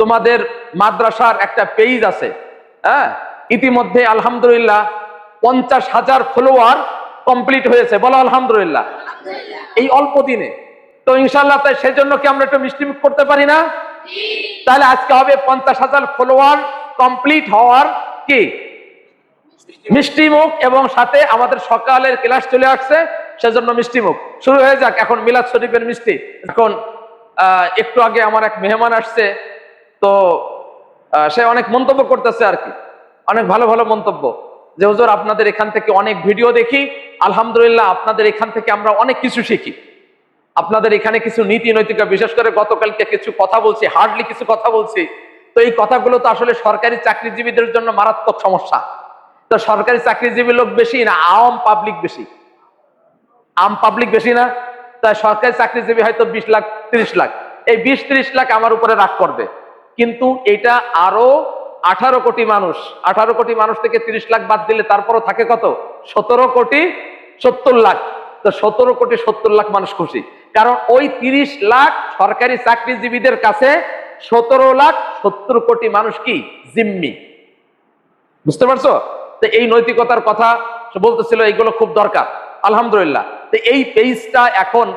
তোমাদের মাদ্রাসার একটা পেজ আছে, হ্যাঁ, ইতিমধ্যে আলহামদুলিল্লাহ 50,000 ফলোয়ার কমপ্লিট হয়েছে, বলো আলহামদুলিল্লাহ, এই অল্প দিনে। তো ইনশাল্লাহ তাই সেজন্য কি আমরা একটু মিষ্টিমুখ করতে পারি না? তাহলে আজকে হবে 50,000 ফলোয়ার কমপ্লিট হওয়ার কি মিষ্টিমুখ, এবং সাথে আমাদের সকালের ক্লাস চলে আসছে, সেজন্য মিষ্টিমুখ শুরু হয়ে যাক। এখন মিলাদ শরীফের মিষ্টি। এখন একটু আগে আমার এক মেহমান আসছে, তো সে অনেক মন্তব্য করতেছে আর কি, অনেক ভালো ভালো মন্তব্য, যে হুজুর আপনাদের এখান থেকে অনেক ভিডিও দেখি, আলহামদুলিল্লাহ আপনাদের এখান থেকে আমরা অনেক কিছু শিখি, আপনাদের এখানে কিছু নীতি নৈতিকতা, বিশেষ করে গতকালকে কিছু কথা বলছি, হার্ডলি কিছু কথা বলছি, তো এই কথাগুলো তো আসলে সরকারি চাকরিজীবীদের জন্য মারাত্মক সমস্যা। তো সরকারি চাকরিজীবী লোক বেশি না আম পাবলিক বেশি? আম পাবলিক বেশি না? তাই সরকারি চাকরিজীবী হয়তো 20 লাখ 30 লাখ, এই 20-30 লাখ আমার উপরে রাগ করবে, কিন্তু এটা আরো 18 কোটি মানুষ, 18 কোটি মানুষ থেকে 30 লাখ বাদ দিলে তারপরও থাকে কত? 17 কোটি 70 লাখ। তো 17 কোটি 70 লাখ মানুষ খুশি, কারণ ওই 30 লাখ সরকারি চাকরিজীবীদের কাছে 17 লাখ 70 কোটি মানুষ কি জিম্মি। বুঝতে পারছো? তো এই নৈতিকতার কথা বলতেছিল, এইগুলো খুব দরকার আলহামদুলিল্লাহ। তো এই পেজটা এখন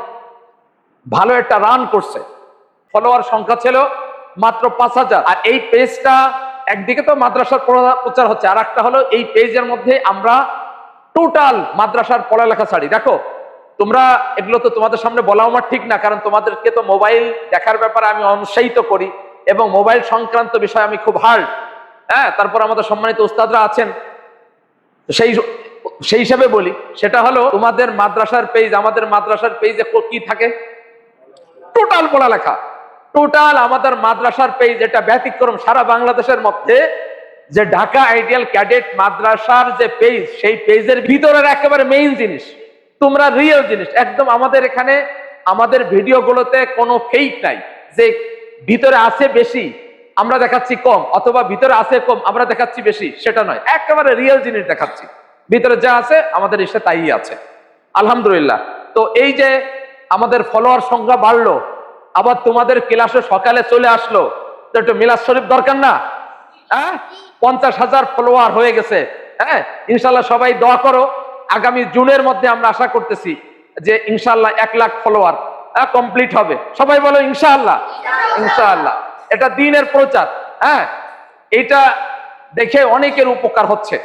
ভালো একটা রান করছে, ফলোয়ার সংখ্যা ছিল মাত্র 5,000। আর এই পেজটা একদিকে তো মাদ্রাসার প্রচার হচ্ছে, আর একটা হলো এই পেজের মধ্যে আমরা টোটাল মাদ্রাসার পড়ালেখা ছাড়ি। দেখো তোমরা, এগুলো তো তোমাদের সামনে বলা আমার ঠিক না, কারণ তোমাদেরকে তো মোবাইল দেখার ব্যাপারে আমি অনুৎসাহিত করি, এবং মোবাইল সংক্রান্ত বিষয় আমি খুব হার্ড, হ্যাঁ। তারপর আমাদের সম্মানিত উস্তাদরা আছেন, সেই হিসাবে বলি, সেটা হলো তোমাদের মাদ্রাসার পেজ, আমাদের মাদ্রাসার পেজে কি থাকে? টোটাল পড়ালেখা, টোটাল আমাদের মাদ্রাসার পেজ। এটা ব্যতিক্রম সারা বাংলাদেশের মধ্যে, যে ঢাকা আইডিয়াল ক্যাডেট মাদ্রাসার যে পেজ, সেই পেজের ভিতরের একেবারে মেইন জিনিস, তোমরা রিয়েল জিনিস একদম। আমাদের এখানে আমাদের ভিডিওগুলোতে কোনো ফেক নাই, যে ভিতরে আছে বেশি আমরা দেখাচ্ছি কম, অথবা ভিতরে আছে কম আমরা দেখাচ্ছি বেশি, সেটা নয়, একেবারে রিয়েল জিনিস দেখাচ্ছি। ভিতরে যা আছে আমাদের এসে তাই আছে আলহামদুলিল্লাহ। তো এই যে আমাদের ফলোয়ার সংখ্যা বাড়লো, আবার তোমাদের ক্লাসে সকালে চলে আসলো, তো একটু মিলাদ শরীফ দরকার না? হ্যাঁ, 50,000 ফলোয়ার হয়ে গেছে, হ্যাঁ। ইনশাল্লাহ সবাই দোয়া করো, আগামী জুনের মধ্যে আমরা আশা করতেছি যে ইনশাল্লাহ 1 লাখ ফলোয়ার কমপ্লিট হবে। সবাই বলো ইনশাআল্লাহ, ইনশাআল্লাহ। এটা দ্বীনের প্রচার, হ্যাঁ, এটা দেখে অনেকের উপকার হচ্ছে।